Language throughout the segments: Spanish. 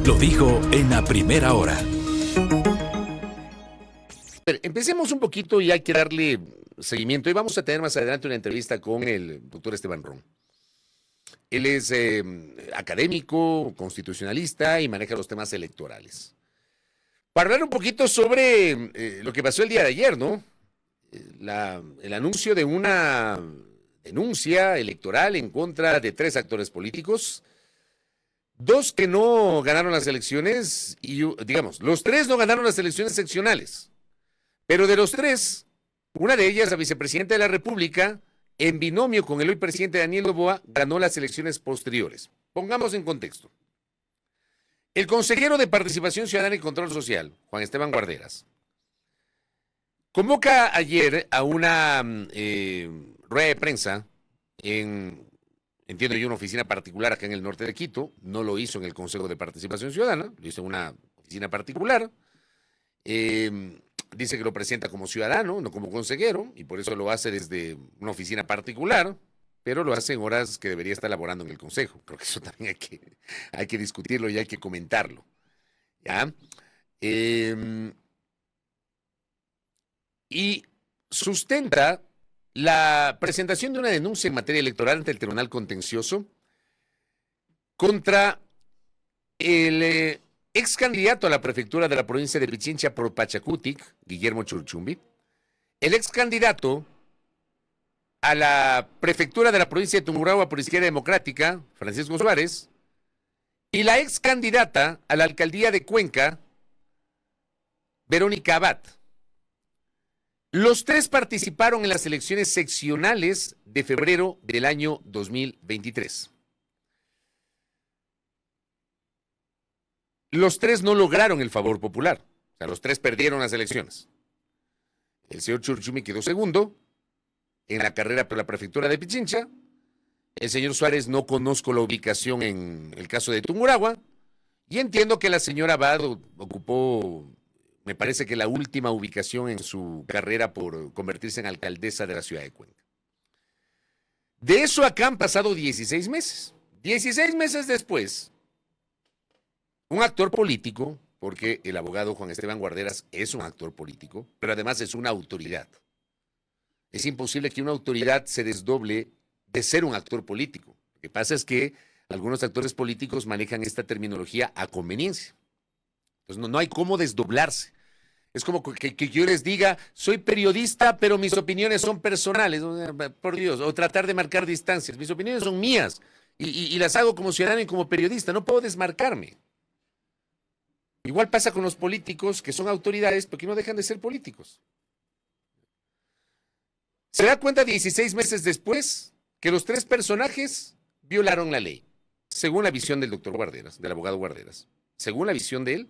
Lo dijo en la primera hora. Empecemos un poquito y hay que darle seguimiento. Y vamos a tener más adelante una entrevista con el doctor Esteban Ron. Él es académico, constitucionalista y maneja los temas electorales. Para hablar un poquito sobre lo que pasó el día de ayer, ¿no? El anuncio de una denuncia electoral en contra de 3 actores políticos, 2 que no ganaron las elecciones, y digamos, los 3 no ganaron las elecciones seccionales. Pero de los 3, una de ellas, la vicepresidenta de la República, en binomio con el hoy presidente Daniel Noboa, ganó las elecciones posteriores. Pongamos en contexto. El consejero de Participación Ciudadana y Control Social, Juan Esteban Guarderas, convoca ayer a una rueda de prensa entiendo yo, una oficina particular acá en el norte de Quito. No lo hizo en el Consejo de Participación Ciudadana, lo hizo en una oficina particular. Dice que lo presenta como ciudadano, no como consejero, y por eso lo hace desde una oficina particular, pero lo hace en horas que debería estar laborando en el Consejo. Creo que eso también hay que discutirlo y hay que comentarlo. ¿Ya? Y sustenta la presentación de una denuncia en materia electoral ante el Tribunal Contencioso contra el ex candidato a la prefectura de la provincia de Pichincha por Pachacutic, Guillermo Churchumbi, el ex candidato a la prefectura de la provincia de Tungurahua por Izquierda Democrática, Francisco Suárez, y la ex candidata a la alcaldía de Cuenca, Verónica Abad. Los 3 participaron en las elecciones seccionales de febrero del año 2023. Los 3 no lograron el favor popular. O sea, los 3 perdieron las elecciones. El señor Churchumbi quedó segundo en la carrera por la prefectura de Pichincha. El señor Suárez no conozco la ubicación en el caso de Tungurahua. Y entiendo que la señora Abad ocupó, me parece que la última ubicación en su carrera por convertirse en alcaldesa de la ciudad de Cuenca. De eso acá han pasado 16 meses. 16 meses después, un actor político, porque el abogado Juan Esteban Guarderas es un actor político, pero además es una autoridad. Es imposible que una autoridad se desdoble de ser un actor político. Lo que pasa es que algunos actores políticos manejan esta terminología a conveniencia. Entonces no hay cómo desdoblarse. Es como que yo les diga, soy periodista, pero mis opiniones son personales. Por Dios, o tratar de marcar distancias. Mis opiniones son mías y las hago como ciudadano y como periodista. No puedo desmarcarme. Igual pasa con los políticos que son autoridades, porque no dejan de ser políticos. Se da cuenta 16 meses después que los 3 personajes violaron la ley, según la visión del doctor Guarderas, del abogado Guarderas. Según la visión de él,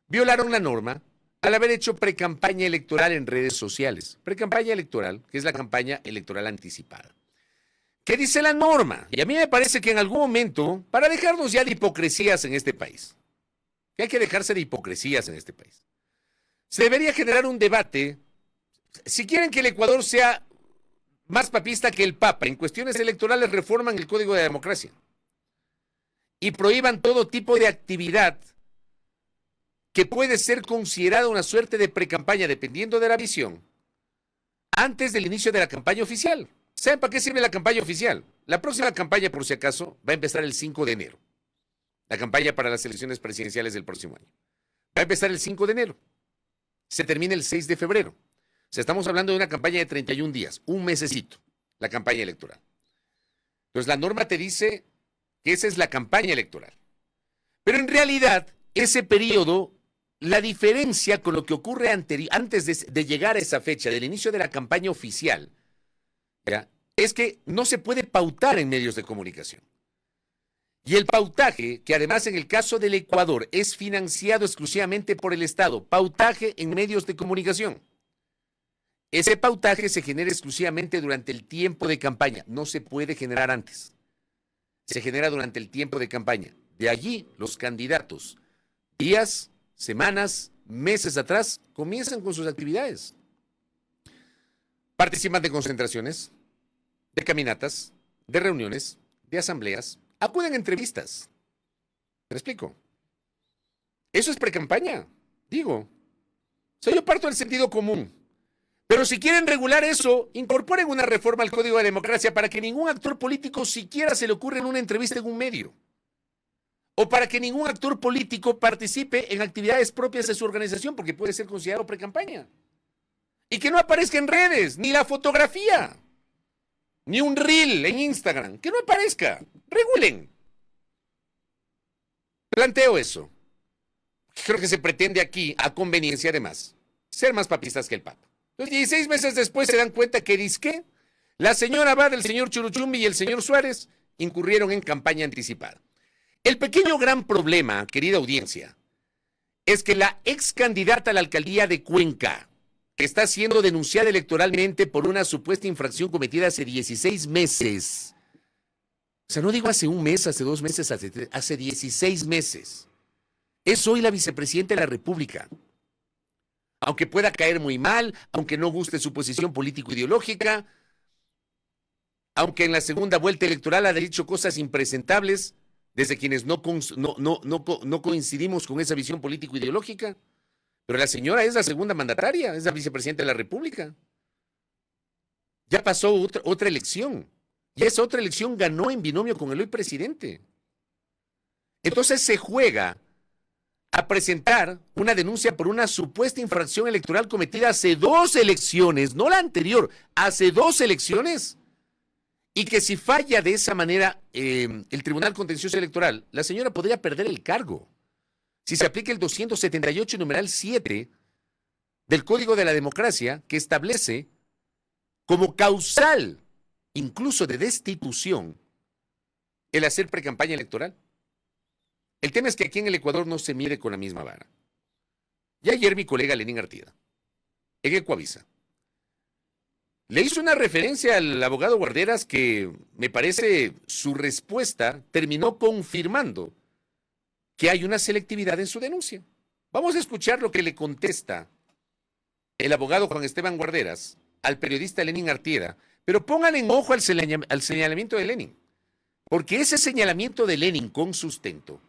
violaron la norma al haber hecho precampaña electoral en redes sociales. Precampaña electoral, que es la campaña electoral anticipada. ¿Qué dice la norma? Y a mí me parece que en algún momento, para dejarnos ya de hipocresías en este país, que hay que dejarse de hipocresías en este país, se debería generar un debate. Si quieren que el Ecuador sea más papista que el Papa, en cuestiones electorales reforman el Código de Democracia y prohíban todo tipo de actividad que puede ser considerada una suerte de precampaña, dependiendo de la visión, antes del inicio de la campaña oficial. ¿Saben para qué sirve la campaña oficial? La próxima campaña, por si acaso, va a empezar el 5 de enero. La campaña para las elecciones presidenciales del próximo año. Va a empezar el 5 de enero. Se termina el 6 de febrero. O sea, estamos hablando de una campaña de 31 días, un mesecito, la campaña electoral. Entonces, la norma te dice que esa es la campaña electoral. Pero en realidad, ese periodo, la diferencia con lo que ocurre antes de llegar a esa fecha, del inicio de la campaña oficial, ¿ya?, es que no se puede pautar en medios de comunicación. Y el pautaje, que además en el caso del Ecuador es financiado exclusivamente por el Estado, pautaje en medios de comunicación. Ese pautaje se genera exclusivamente durante el tiempo de campaña, no se puede generar antes. Se genera durante el tiempo de campaña. De allí los candidatos, días, semanas, meses atrás, comienzan con sus actividades. Participan de concentraciones, de caminatas, de reuniones, de asambleas, acuden a entrevistas. ¿Me explico? Eso es precampaña, digo. O sea, yo parto del sentido común. Pero si quieren regular eso, incorporen una reforma al Código de Democracia para que ningún actor político siquiera se le ocurra en una entrevista en un medio. O para que ningún actor político participe en actividades propias de su organización, porque puede ser considerado precampaña. Y que no aparezca en redes, ni la fotografía, ni un reel en Instagram. Que no aparezca. Regulen. Planteo eso. Creo que se pretende aquí, a conveniencia además, ser más papistas que el Papa. Entonces, 16 meses después se dan cuenta que disque la señora Abad, el señor Churuchumbi y el señor Suárez incurrieron en campaña anticipada. El pequeño gran problema, querida audiencia, es que la ex candidata a la alcaldía de Cuenca, que está siendo denunciada electoralmente por una supuesta infracción cometida hace 16 meses, o sea, no digo hace un mes, hace 2 meses, hace 16 meses, es hoy la vicepresidenta de la República. Aunque pueda caer muy mal, aunque no guste su posición político-ideológica, aunque en la segunda vuelta electoral ha dicho cosas impresentables, desde quienes no coincidimos con esa visión político-ideológica, pero la señora es la segunda mandataria, es la vicepresidenta de la República. Ya pasó otra elección, y esa otra elección ganó en binomio con el hoy presidente. Entonces se juega a presentar una denuncia por una supuesta infracción electoral cometida hace 2 elecciones, no la anterior, hace 2 elecciones, y que si falla de esa manera el Tribunal Contencioso Electoral, la señora podría perder el cargo. Si se aplica el 278 numeral 7 del Código de la Democracia, que establece como causal, incluso de destitución, el hacer precampaña electoral. El tema es que aquí en el Ecuador no se mide con la misma vara. Y ayer mi colega Lenín Artieda, en Ecuavisa, le hizo una referencia al abogado Guarderas que me parece su respuesta terminó confirmando que hay una selectividad en su denuncia. Vamos a escuchar lo que le contesta el abogado Juan Esteban Guarderas al periodista Lenín Artieda, pero pongan en ojo al señalamiento de Lenin, porque ese señalamiento de Lenin con sustento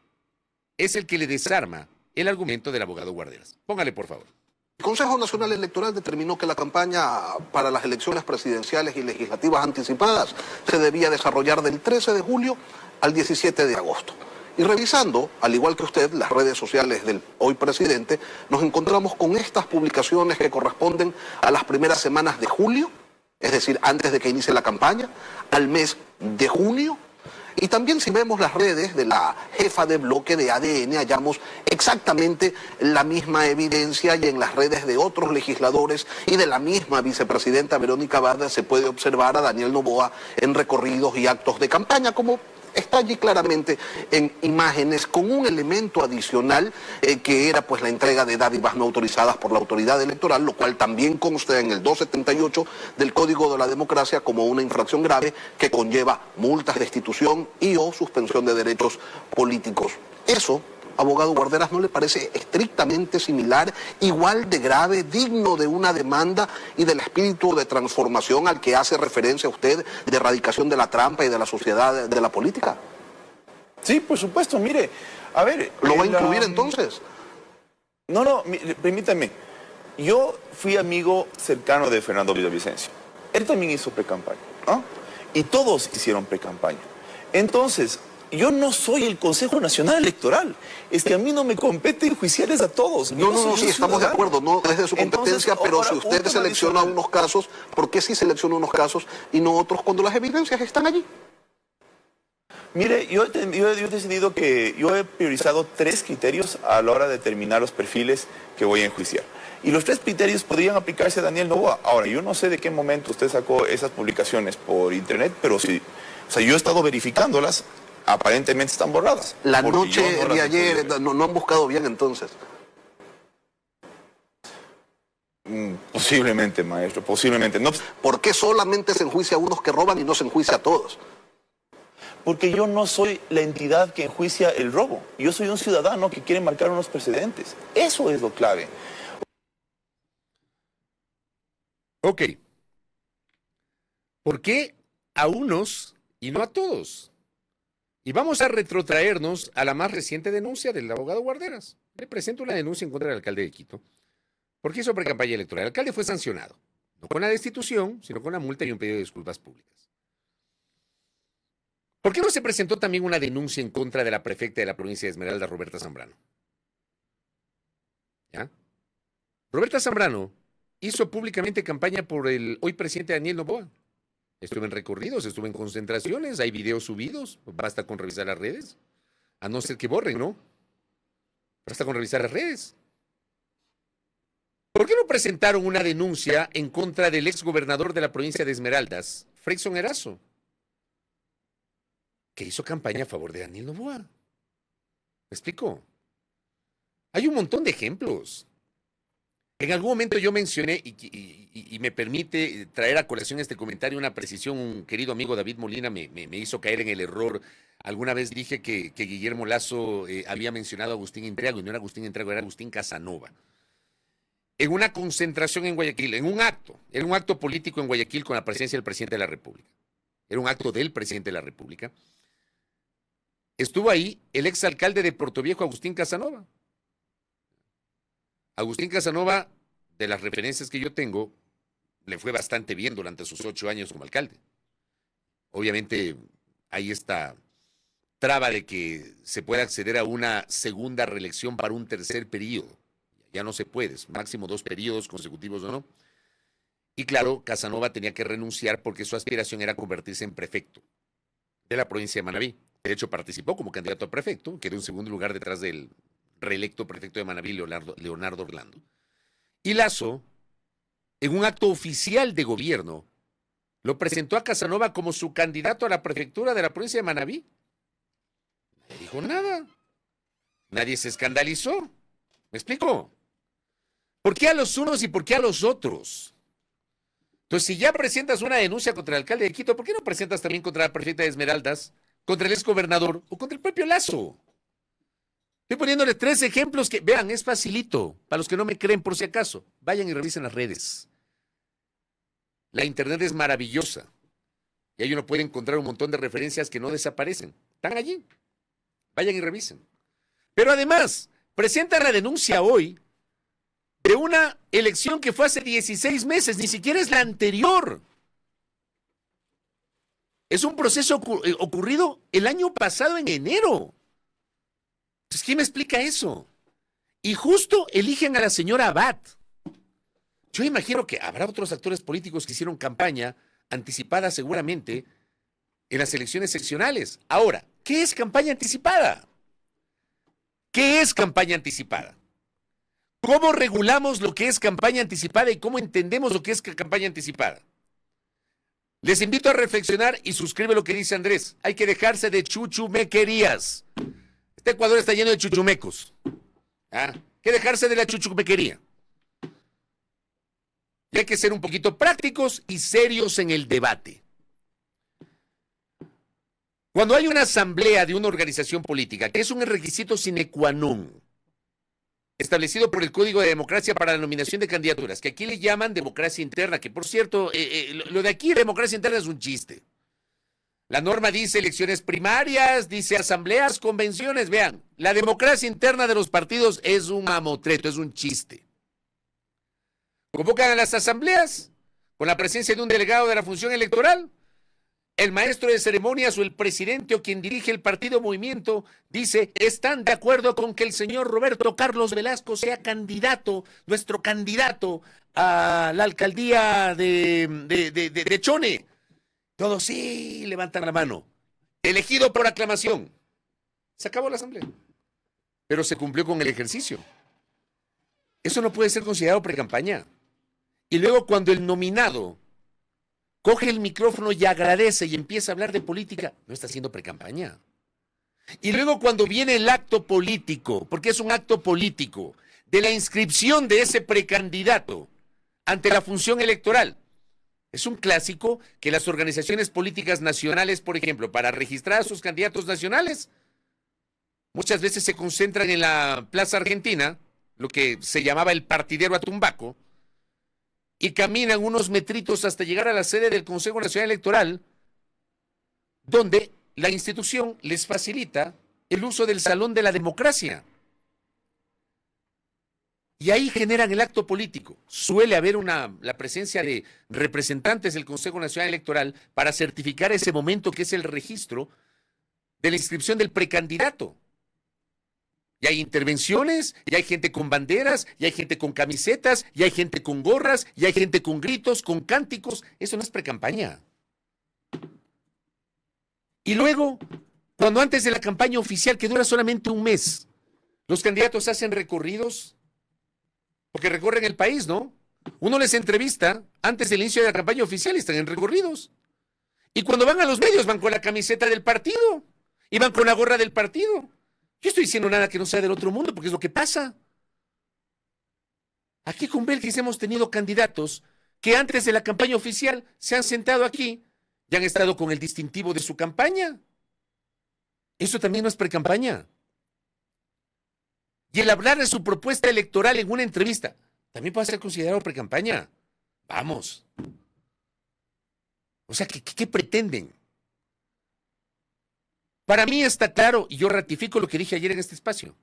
es el que le desarma el argumento del abogado Guarderas. Póngale, por favor. El Consejo Nacional Electoral determinó que la campaña para las elecciones presidenciales y legislativas anticipadas se debía desarrollar del 13 de julio al 17 de agosto. Y revisando, al igual que usted, las redes sociales del hoy presidente, nos encontramos con estas publicaciones que corresponden a las primeras semanas de julio, es decir, antes de que inicie la campaña, al mes de junio. Y también si vemos las redes de la jefa de bloque de ADN, hallamos exactamente la misma evidencia, y en las redes de otros legisladores y de la misma vicepresidenta Verónica Abad se puede observar a Daniel Noboa en recorridos y actos de campaña, como está allí claramente en imágenes, con un elemento adicional que era pues la entrega de dádivas no autorizadas por la autoridad electoral, lo cual también consta en el 278 del Código de la Democracia como una infracción grave que conlleva multas, destitución y o suspensión de derechos políticos. Eso, abogado Guarderas, ¿no le parece estrictamente similar, igual de grave, digno de una demanda y del espíritu de transformación al que hace referencia usted, de erradicación de la trampa y de la sociedad de la política? Sí, por supuesto, mire, a ver... ¿Lo va a incluir entonces? No, permítame. Yo fui amigo cercano de Fernando Villavicencio. Él también hizo precampaña, ¿no? Y todos hicieron precampaña. Entonces, yo no soy el Consejo Nacional Electoral. Es que a mí no me compete enjuiciarles a todos. No, sí, estamos de acuerdo, no es de su competencia, pero si usted selecciona unos casos, ¿por qué sí selecciona unos casos y no otros cuando las evidencias están allí? Mire, yo he decidido que yo he priorizado 3 criterios a la hora de determinar los perfiles que voy a enjuiciar. Y los 3 criterios podrían aplicarse a Daniel Noboa. Ahora, yo no sé de qué momento usted sacó esas publicaciones por internet, pero sí, o sea, yo he estado verificándolas. Aparentemente están borradas. La noche de ayer no han buscado bien entonces. Posiblemente, maestro, posiblemente. No, ¿por qué solamente se enjuicia a unos que roban y no se enjuicia a todos? Porque yo no soy la entidad que enjuicia el robo. Yo soy un ciudadano que quiere marcar unos precedentes. Eso es lo clave. Ok. ¿Por qué a unos y no a todos? Y vamos a retrotraernos a la más reciente denuncia del abogado Guarderas. Le presento una denuncia en contra del alcalde de Quito, porque hizo precampaña electoral. El alcalde fue sancionado, no con la destitución, sino con la multa y un pedido de disculpas públicas. ¿Por qué no se presentó también una denuncia en contra de la prefecta de la provincia de Esmeralda, Roberta Zambrano? ¿Ya? Roberta Zambrano hizo públicamente campaña por el hoy presidente Daniel Noboa. Estuve en recorridos, estuve en concentraciones, hay videos subidos, basta con revisar las redes, a no ser que borren, ¿no? Basta con revisar las redes. ¿Por qué no presentaron una denuncia en contra del exgobernador de la provincia de Esmeraldas, Freixon Erazo, que hizo campaña a favor de Daniel Noboa? ¿Me explico? Hay un montón de ejemplos. En algún momento yo mencioné, y me permite traer a colación este comentario, una precisión, un querido amigo David Molina me hizo caer en el error. Alguna vez dije que Guillermo Lasso había mencionado a Agustín Intriago, y no era Agustín Intriago, era Agustín Casanova. En una concentración en Guayaquil, era un acto político en Guayaquil con la presencia del presidente de la República. Era un acto del presidente de la República. Estuvo ahí el exalcalde de Portoviejo, Agustín Casanova. Agustín Casanova, de las referencias que yo tengo, le fue bastante bien durante sus 8 años como alcalde. Obviamente hay esta traba de que se pueda acceder a una segunda reelección para un tercer periodo. Ya no se puede, máximo 2 periodos consecutivos o no. Y claro, Casanova tenía que renunciar porque su aspiración era convertirse en prefecto de la provincia de Manabí. De hecho, participó como candidato a prefecto, quedó en segundo lugar detrás del reelecto prefecto de Manabí, Leonardo Orlando. Y Lasso, en un acto oficial de gobierno, lo presentó a Casanova como su candidato a la prefectura de la provincia de Manabí. No dijo nada. Nadie se escandalizó. ¿Me explico? ¿Por qué a los unos y por qué a los otros? Entonces, si ya presentas una denuncia contra el alcalde de Quito, ¿por qué no presentas también contra la prefecta de Esmeraldas, contra el exgobernador o contra el propio Lasso? Estoy poniéndole 3 ejemplos que, vean, es facilito. Para los que no me creen, por si acaso, vayan y revisen las redes. La internet es maravillosa. Y ahí uno puede encontrar un montón de referencias que no desaparecen. Están allí. Vayan y revisen. Pero además, presentan la denuncia hoy de una elección que fue hace 16 meses, ni siquiera es la anterior. Es un proceso ocurrido el año pasado en enero. Entonces, ¿quién me explica eso? Y justo eligen a la señora Abad. Yo imagino que habrá otros actores políticos que hicieron campaña anticipada seguramente en las elecciones seccionales. Ahora, ¿qué es campaña anticipada? ¿Qué es campaña anticipada? ¿Cómo regulamos lo que es campaña anticipada y cómo entendemos lo que es campaña anticipada? Les invito a reflexionar y suscribe lo que dice Andrés. Hay que dejarse de chuchumequerías. Este Ecuador está lleno de chuchumecos. ¿Ah? Hay que dejarse de la chuchumequería. Y hay que ser un poquito prácticos y serios en el debate. Cuando hay una asamblea de una organización política, que es un requisito sine qua non, establecido por el Código de Democracia para la nominación de candidaturas, que aquí le llaman democracia interna, que por cierto, lo de aquí, democracia interna, es un chiste. La norma dice elecciones primarias, dice asambleas, convenciones. Vean, la democracia interna de los partidos es un mamotreto, es un chiste. Convocan a las asambleas con la presencia de un delegado de la función electoral. El maestro de ceremonias o el presidente o quien dirige el partido o movimiento dice, ¿están de acuerdo con que el señor Roberto Carlos Velasco sea candidato, nuestro candidato a la alcaldía de Chone? Todos sí levantan la mano. Elegido por aclamación. Se acabó la asamblea. Pero se cumplió con el ejercicio. Eso no puede ser considerado precampaña. Y luego cuando el nominado coge el micrófono y agradece y empieza a hablar de política, no está haciendo precampaña. Y luego cuando viene el acto político, porque es un acto político, de la inscripción de ese precandidato ante la función electoral, es un clásico que las organizaciones políticas nacionales, por ejemplo, para registrar a sus candidatos nacionales, muchas veces se concentran en la Plaza Argentina, lo que se llamaba el partidero a Tumbaco, y caminan unos metritos hasta llegar a la sede del Consejo Nacional Electoral, donde la institución les facilita el uso del salón de la democracia. Y ahí generan el acto político. Suele haber la presencia de representantes del Consejo Nacional Electoral para certificar ese momento que es el registro de la inscripción del precandidato. Y hay intervenciones, y hay gente con banderas, y hay gente con camisetas, y hay gente con gorras, y hay gente con gritos, con cánticos. Eso no es precampaña. Y luego, cuando antes de la campaña oficial, que dura solamente un mes, los candidatos hacen recorridos, porque recorren el país, ¿no? Uno les entrevista antes del inicio de la campaña oficial y están en recorridos. Y cuando van a los medios, van con la camiseta del partido, y van con la gorra del partido. Yo estoy diciendo nada que no sea del otro mundo, porque es lo que pasa. Aquí con Belkis hemos tenido candidatos que antes de la campaña oficial se han sentado aquí y han estado con el distintivo de su campaña. Eso también no es precampaña. Y el hablar de su propuesta electoral en una entrevista también puede ser considerado precampaña. Vamos. O sea, ¿qué pretenden? Para mí está claro, y yo ratifico lo que dije ayer en este espacio.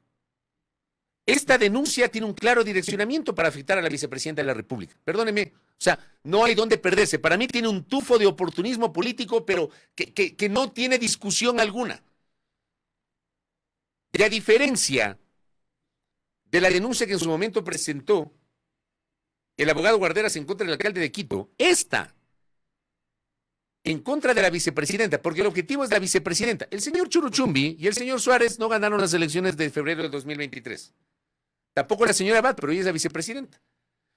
Esta denuncia tiene un claro direccionamiento para afectar a la vicepresidenta de la República. Perdóneme, o sea, no hay dónde perderse. Para mí tiene un tufo de oportunismo político, pero que no tiene discusión alguna. Y a diferencia de la denuncia que en su momento presentó el abogado Guarderas en contra del alcalde de Quito, esta en contra de la vicepresidenta, porque el objetivo es la vicepresidenta. El señor Churuchumbi y el señor Suárez no ganaron las elecciones de febrero del 2023. Tampoco la señora Abad, pero ella es la vicepresidenta.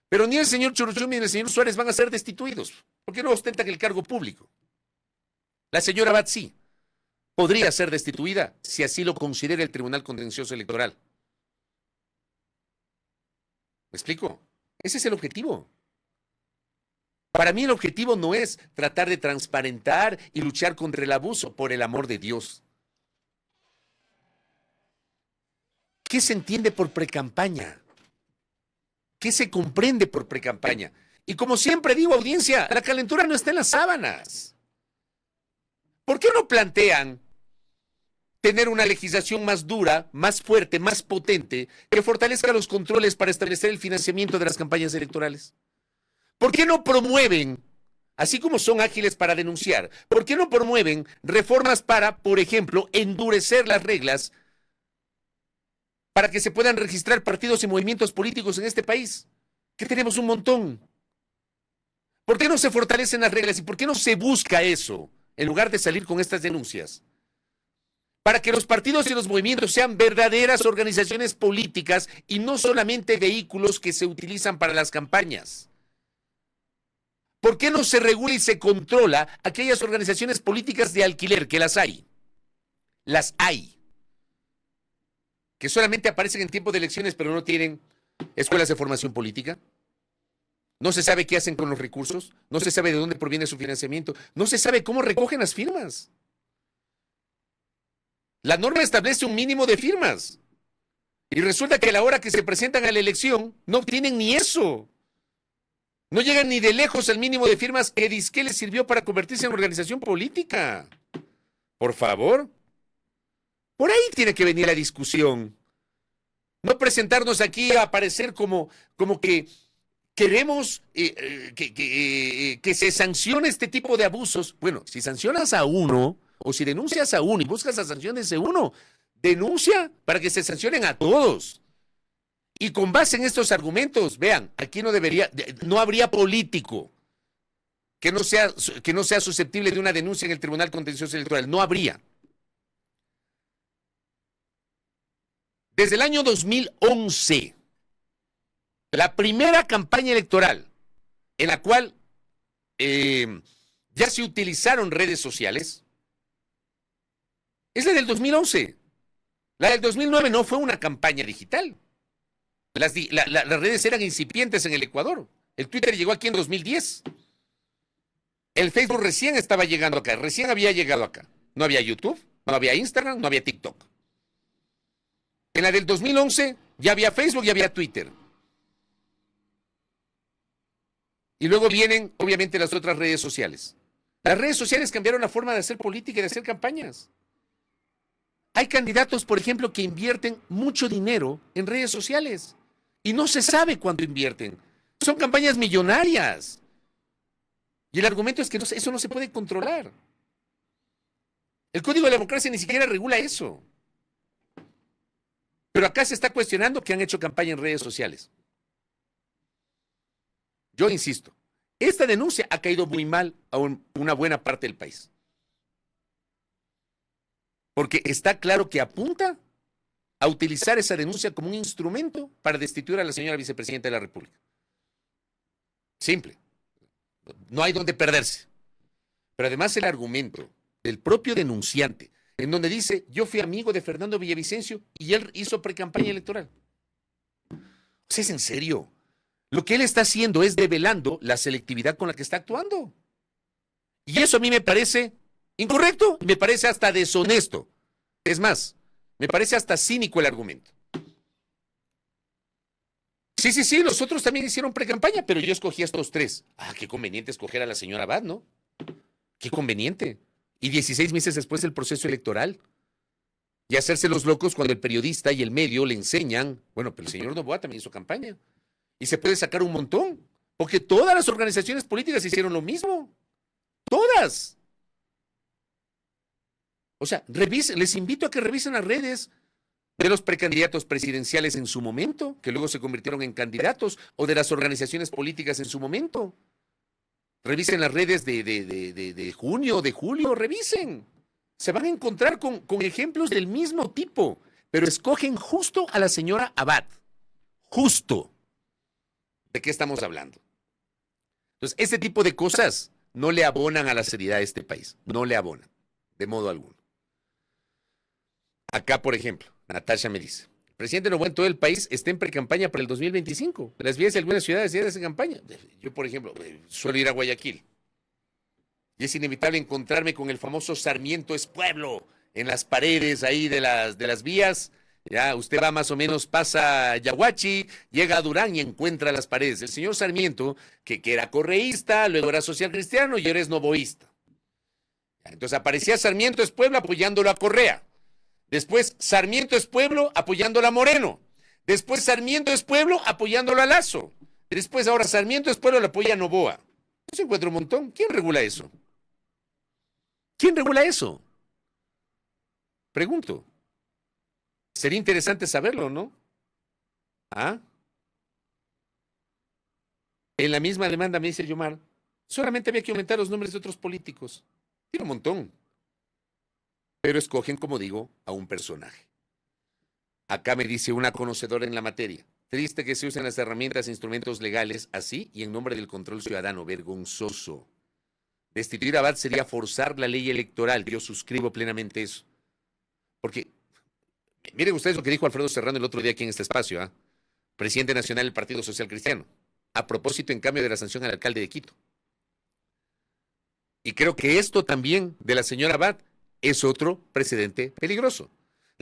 Pero ni el señor Churuchumbi ni el señor Suárez van a ser destituidos, porque no ostentan el cargo público. La señora Abad sí podría ser destituida si así lo considera el Tribunal Contencioso Electoral. ¿Me explico? Ese es el objetivo. Para mí el objetivo no es tratar de transparentar y luchar contra el abuso, por el amor de Dios. ¿Qué se entiende por precampaña? ¿Qué se comprende por precampaña? Y como siempre digo, audiencia, la calentura no está en las sábanas. ¿Por qué no plantean tener una legislación más dura, más fuerte, más potente, que fortalezca los controles para establecer el financiamiento de las campañas electorales? ¿Por qué no promueven, así como son ágiles para denunciar, por qué no promueven reformas para, por ejemplo, endurecer las reglas para que se puedan registrar partidos y movimientos políticos en este país? Que tenemos un montón. ¿Por qué no se fortalecen las reglas y por qué no se busca eso en lugar de salir con estas denuncias? Para que los partidos y los movimientos sean verdaderas organizaciones políticas y no solamente vehículos que se utilizan para las campañas. ¿Por qué no se regula y se controla aquellas organizaciones políticas de alquiler, que las hay? Las hay. Que solamente aparecen en tiempo de elecciones, pero no tienen escuelas de formación política. No se sabe qué hacen con los recursos. No se sabe de dónde proviene su financiamiento. No se sabe cómo recogen las firmas. La norma establece un mínimo de firmas. Y resulta que a la hora que se presentan a la elección, no obtienen ni eso. No llegan ni de lejos al mínimo de firmas que dizque les sirvió para convertirse en organización política. Por favor. Por ahí tiene que venir la discusión. No presentarnos aquí a aparecer como que queremos que se sancione este tipo de abusos. Bueno, si sancionas a uno o si denuncias a uno y buscas las sanciones de uno, denuncia para que se sancionen a todos. Y con base en estos argumentos, vean, aquí no habría político que no sea susceptible de una denuncia en el Tribunal Contencioso Electoral. No habría. Desde el año 2011, la primera campaña electoral en la cual ya se utilizaron redes sociales es la del 2011. La del 2009 no fue una campaña digital. Las redes eran incipientes en el Ecuador. El Twitter llegó aquí en 2010. El Facebook recién estaba llegando acá, recién había llegado acá. No había YouTube, no había Instagram, no había TikTok. En la del 2011 ya había Facebook y había Twitter. Y luego vienen, obviamente, las otras redes sociales. Las redes sociales cambiaron la forma de hacer política y de hacer campañas. Hay candidatos, por ejemplo, que invierten mucho dinero en redes sociales y no se sabe cuánto invierten. Son campañas millonarias. Y el argumento es que eso no se puede controlar. El Código de la Democracia ni siquiera regula eso. Pero acá se está cuestionando que han hecho campaña en redes sociales. Yo insisto, esta denuncia ha caído muy mal a una buena parte del país. Porque está claro que apunta a utilizar esa denuncia como un instrumento para destituir a la señora vicepresidenta de la República. Simple. No hay donde perderse. Pero además el argumento del propio denunciante, en donde dice, yo fui amigo de Fernando Villavicencio y él hizo precampaña electoral. O sea, es en serio. Lo que él está haciendo es develando la selectividad con la que está actuando. Y eso a mí me parece incorrecto, me parece hasta deshonesto. Es más, me parece hasta cínico el argumento. Sí, los otros también hicieron precampaña, pero yo escogí a estos tres. Ah, qué conveniente escoger a la señora Abad, ¿no? Qué conveniente. Y 16 meses después del proceso electoral. Y hacerse los locos cuando el periodista y el medio le enseñan, bueno, pero el señor Noboa también hizo campaña. Y se puede sacar un montón, porque todas las organizaciones políticas hicieron lo mismo. Todas. O sea, revisen, les invito a que revisen las redes de los precandidatos presidenciales en su momento, que luego se convirtieron en candidatos, o de las organizaciones políticas en su momento. Revisen las redes de junio, de julio, revisen. Se van a encontrar con ejemplos del mismo tipo, pero escogen justo a la señora Abad. Justo. ¿De qué estamos hablando? Entonces, este tipo de cosas no le abonan a la seriedad de este país. No le abonan, de modo alguno. Acá, por ejemplo, Natasha me dice, el presidente Noboa en todo el país está en precampaña para el 2025. Las vías de algunas ciudades ya hacen campaña. Yo, por ejemplo, suelo ir a Guayaquil. Y es inevitable encontrarme con el famoso Sarmiento es pueblo en las paredes ahí de las vías. Ya, usted va más o menos, pasa Yaguachi, llega a Durán y encuentra las paredes. El señor Sarmiento, que era correísta, luego era social cristiano y ahora es novoísta. Entonces aparecía Sarmiento es pueblo apoyándolo a Correa. Después Sarmiento es pueblo apoyándolo a Moreno. Después Sarmiento es pueblo apoyándolo a Lazo. Después ahora Sarmiento es pueblo le apoya a Noboa. Se encuentra un montón. ¿Quién regula eso? ¿Quién regula eso? Pregunto. Sería interesante saberlo, ¿no? ¿Ah? En la misma demanda me dice Yomar, solamente había que aumentar los nombres de otros políticos. Tiene un montón. Pero escogen, como digo, a un personaje. Acá me dice una conocedora en la materia. Triste que se usen las herramientas e instrumentos legales así y en nombre del control ciudadano. Vergonzoso. Destituir a Abad sería forzar la ley electoral. Yo suscribo plenamente eso. Porque miren ustedes lo que dijo Alfredo Serrano el otro día aquí en este espacio, ¿eh? Presidente nacional del Partido Social Cristiano, a propósito en cambio de la sanción al alcalde de Quito. Y creo que esto también de la señora Abad es otro precedente peligroso.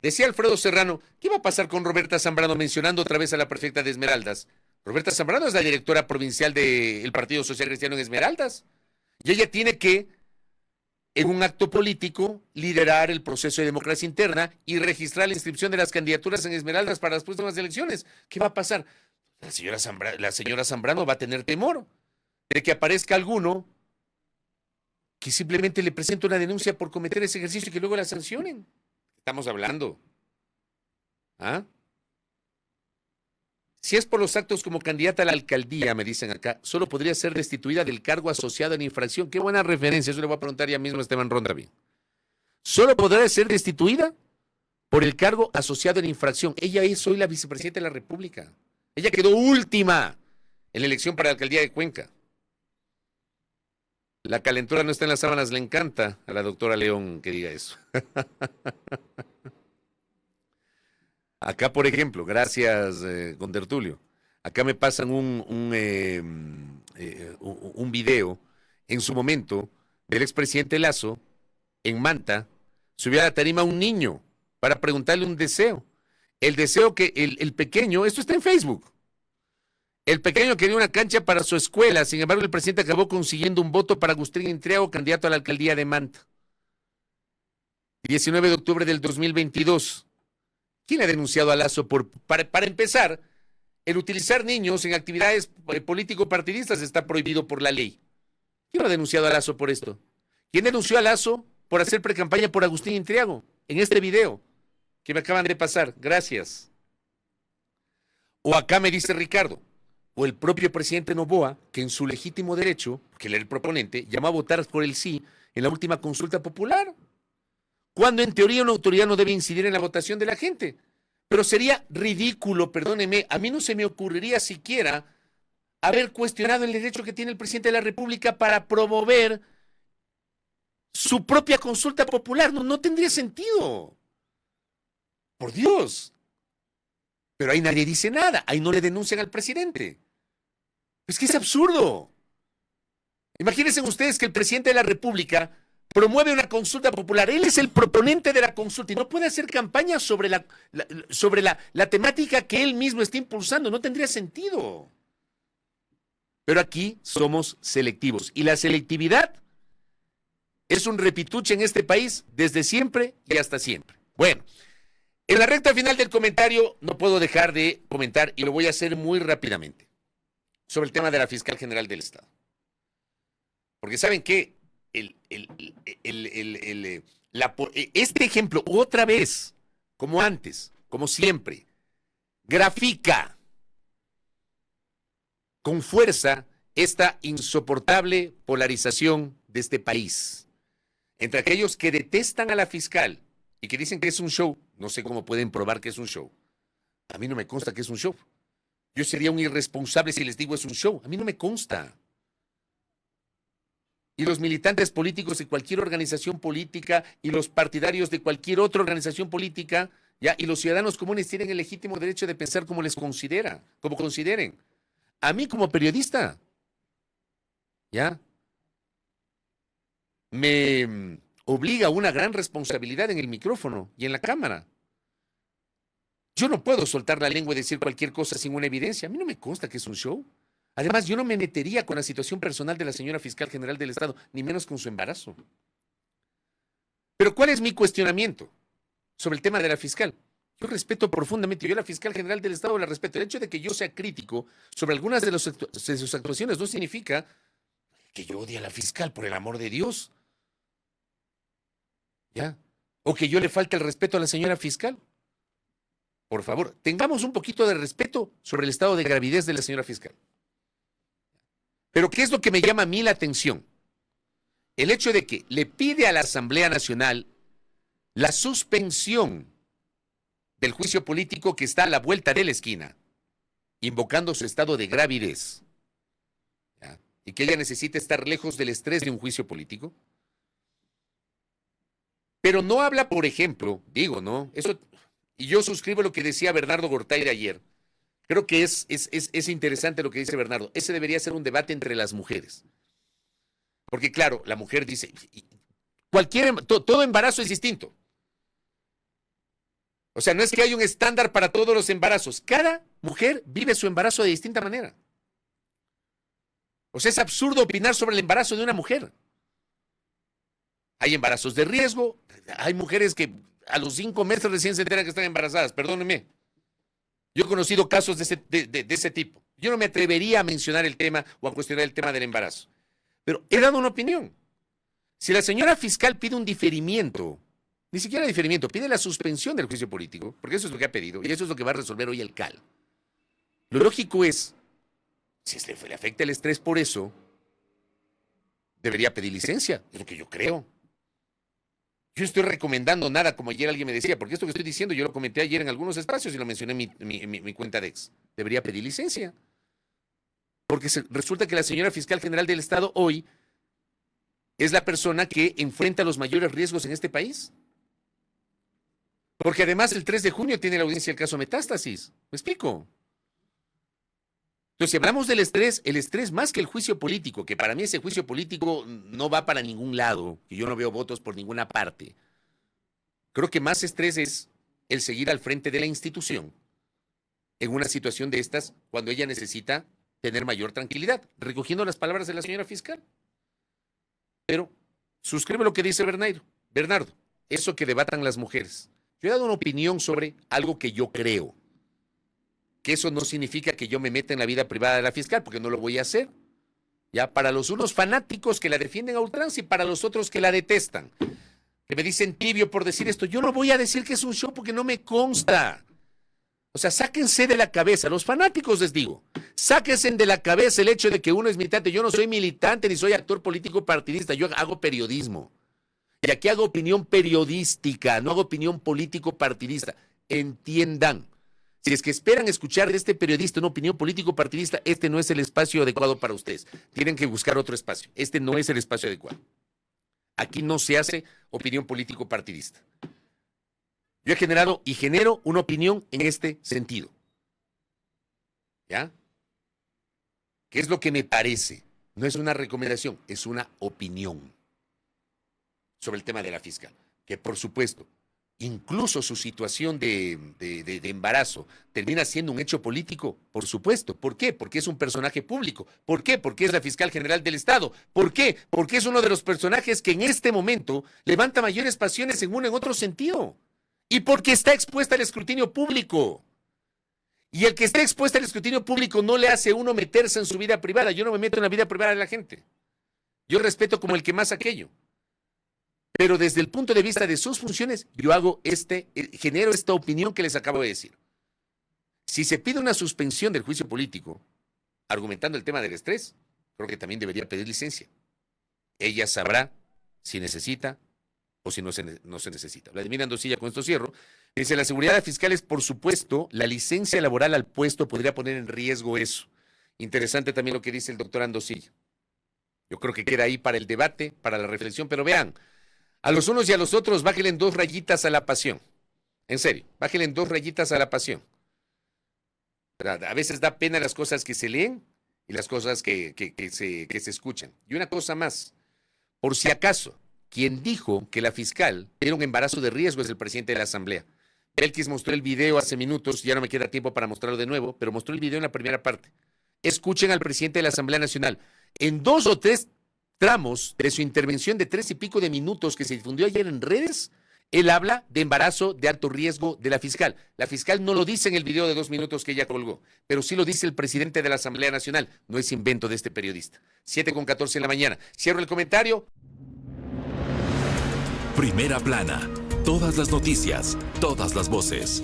Decía Alfredo Serrano, ¿qué va a pasar con Roberta Zambrano mencionando otra vez a la prefecta de Esmeraldas? Roberta Zambrano es la directora provincial del Partido Social Cristiano en Esmeraldas. Y ella tiene que, en un acto político, liderar el proceso de democracia interna y registrar la inscripción de las candidaturas en Esmeraldas para las próximas elecciones. ¿Qué va a pasar? La señora Zambrano va a tener temor de que aparezca alguno que simplemente le presente una denuncia por cometer ese ejercicio y que luego la sancionen. Estamos hablando. ¿Ah? Si es por los actos como candidata a la alcaldía, me dicen acá, solo podría ser destituida del cargo asociado en infracción. Qué buena referencia, eso le voy a preguntar ya mismo a Esteban Rondavi. Solo podrá ser destituida por el cargo asociado en infracción. Ella es hoy la vicepresidenta de la República. Ella quedó última en la elección para la alcaldía de Cuenca. La calentura no está en las sábanas, le encanta a la doctora León que diga eso. Acá, por ejemplo, gracias, Contertulio, acá me pasan un video en su momento del expresidente Lazo en Manta, subió a la tarima a un niño para preguntarle un deseo. El deseo que el pequeño, esto está en Facebook, El pequeño quería una cancha para su escuela, sin embargo el presidente acabó consiguiendo un voto para Agustín Intriago, candidato a la alcaldía de Manta. 19 de octubre del 2022. ¿Quién ha denunciado a Lazo para empezar, el utilizar niños en actividades político-partidistas está prohibido por la ley? ¿Quién ha denunciado a Lazo por esto? ¿Quién denunció a Lazo por hacer precampaña por Agustín Intriago? En este video que me acaban de pasar. Gracias. O acá me dice Ricardo, o el propio presidente Noboa, que en su legítimo derecho, que él era el proponente, llamó a votar por el sí en la última consulta popular, cuando en teoría una autoridad no debe incidir en la votación de la gente. Pero sería ridículo, perdóneme, a mí no se me ocurriría siquiera haber cuestionado el derecho que tiene el presidente de la República para promover su propia consulta popular. No tendría sentido. Por Dios. Pero ahí nadie dice nada, ahí no le denuncian al presidente. Es que es absurdo. Imagínense ustedes que el presidente de la República promueve una consulta popular, él es el proponente de la consulta y no puede hacer campaña sobre la temática que él mismo está impulsando, no tendría sentido. Pero aquí somos selectivos y la selectividad es un repituche en este país desde siempre y hasta siempre. Bueno, en la recta final del comentario no puedo dejar de comentar y lo voy a hacer muy rápidamente sobre el tema de la fiscal general del Estado. Porque ¿saben qué? Este ejemplo, otra vez, como antes, como siempre, grafica con fuerza esta insoportable polarización de este país entre aquellos que detestan a la fiscal y que dicen que es un show. No sé cómo pueden probar que es un show. A mí no me consta que es un show. Yo sería un irresponsable si les digo es un show. A mí no me consta. Y los militantes políticos de cualquier organización política y los partidarios de cualquier otra organización política, ¿ya? Y los ciudadanos comunes tienen el legítimo derecho de pensar como les consideren. A mí como periodista, ¿ya? Me obliga una gran responsabilidad en el micrófono y en la cámara. Yo no puedo soltar la lengua y decir cualquier cosa sin una evidencia. A mí no me consta que es un show. Además, yo no me metería con la situación personal de la señora fiscal general del Estado, ni menos con su embarazo. Pero ¿cuál es mi cuestionamiento sobre el tema de la fiscal? Yo respeto profundamente, yo a la fiscal general del Estado la respeto. El hecho de que yo sea crítico sobre algunas de sus actuaciones no significa que yo odie a la fiscal, por el amor de Dios. ¿Ya? O que yo le falte el respeto a la señora fiscal. Por favor, tengamos un poquito de respeto sobre el estado de gravidez de la señora fiscal. Pero ¿qué es lo que me llama a mí la atención? El hecho de que le pide a la Asamblea Nacional la suspensión del juicio político que está a la vuelta de la esquina, invocando su estado de gravidez, ¿ya? Y que ella necesita estar lejos del estrés de un juicio político. Pero no habla, por ejemplo, digo, ¿no? Eso, y yo suscribo lo que decía Bernardo Gortari ayer. Creo que es interesante lo que dice Bernardo. Ese debería ser un debate entre las mujeres. Porque claro, la mujer dice, todo embarazo es distinto. O sea, no es que haya un estándar para todos los embarazos. Cada mujer vive su embarazo de distinta manera. O sea, es absurdo opinar sobre el embarazo de una mujer. Hay embarazos de riesgo, hay mujeres que a los 5 meses recién se enteran que están embarazadas, perdónenme. Yo he conocido casos de ese tipo. Yo no me atrevería a mencionar el tema o a cuestionar el tema del embarazo. Pero he dado una opinión. Si la señora fiscal pide un diferimiento, ni siquiera diferimiento, pide la suspensión del juicio político, porque eso es lo que ha pedido y eso es lo que va a resolver hoy el CAL. Lo lógico es, si le afecta el estrés por eso, debería pedir licencia, es lo que yo creo. Yo estoy recomendando nada, como ayer alguien me decía, porque esto que estoy diciendo yo lo comenté ayer en algunos espacios y lo mencioné en mi cuenta de ex. Debería pedir licencia. Porque resulta que la señora fiscal general del Estado hoy es la persona que enfrenta los mayores riesgos en este país. Porque además el 3 de junio tiene la audiencia el caso Metástasis. ¿Me explico? Entonces, si hablamos del estrés, el estrés más que el juicio político, que para mí ese juicio político no va para ningún lado, que yo no veo votos por ninguna parte. Creo que más estrés es el seguir al frente de la institución en una situación de estas cuando ella necesita tener mayor tranquilidad, recogiendo las palabras de la señora fiscal. Pero suscribe lo que dice Bernardo, eso que debatan las mujeres. Yo he dado una opinión sobre algo que yo creo. Que eso no significa que yo me meta en la vida privada de la fiscal, porque no lo voy a hacer. Ya, para los unos fanáticos que la defienden a ultranza y para los otros que la detestan, que me dicen tibio por decir esto, yo no voy a decir que es un show porque no me consta. O sea, sáquense de la cabeza, los fanáticos les digo, sáquense de la cabeza el hecho de que uno es militante. Yo no soy militante ni soy actor político partidista, yo hago periodismo. Y aquí hago opinión periodística, no hago opinión político partidista. Entiendan. Si es que esperan escuchar de este periodista una opinión político-partidista, este no es el espacio adecuado para ustedes. Tienen que buscar otro espacio. Este no es el espacio adecuado. Aquí no se hace opinión político-partidista. Yo he generado y genero una opinión en este sentido. ¿Ya? ¿Qué es lo que me parece? No es una recomendación, es una opinión sobre el tema de la fiscal. Que por supuesto, incluso su situación de embarazo termina siendo un hecho político, por supuesto. ¿Por qué? Porque es un personaje público. ¿Por qué? Porque es la fiscal general del Estado. ¿Por qué? Porque es uno de los personajes que en este momento levanta mayores pasiones en uno en otro sentido. Y porque está expuesta al escrutinio público. Y el que esté expuesto al escrutinio público no le hace a uno meterse en su vida privada. Yo no me meto en la vida privada de la gente. Yo respeto como el que más aquello. Pero desde el punto de vista de sus funciones, yo hago genero esta opinión que les acabo de decir. Si se pide una suspensión del juicio político, argumentando el tema del estrés, creo que también debería pedir licencia. Ella sabrá si necesita o si no se necesita. Vladimir Andosilla, con esto cierro, dice, la seguridad fiscal es, por supuesto, la licencia laboral al puesto podría poner en riesgo eso. Interesante también lo que dice el doctor Andosilla. Yo creo que queda ahí para el debate, para la reflexión, pero vean, a los unos y a los otros, bájenle 2 rayitas a la pasión. En serio, bájenle 2 rayitas a la pasión. A veces da pena las cosas que se leen y las cosas que se escuchan. Y una cosa más, por si acaso, quien dijo que la fiscal era un embarazo de riesgo es el presidente de la Asamblea. Belkis mostró el video hace minutos, ya no me queda tiempo para mostrarlo de nuevo, pero mostró el video en la primera parte. Escuchen al presidente de la Asamblea Nacional. En 2 o 3 tramos de su intervención de 3 y pico de minutos que se difundió ayer en redes, él habla de embarazo de alto riesgo de la fiscal. La fiscal no lo dice en el video de 2 minutos que ella colgó, pero sí lo dice el presidente de la Asamblea Nacional. No es invento de este periodista. 7:14 de la mañana. Cierro el comentario. Primera plana. Todas las noticias, todas las voces.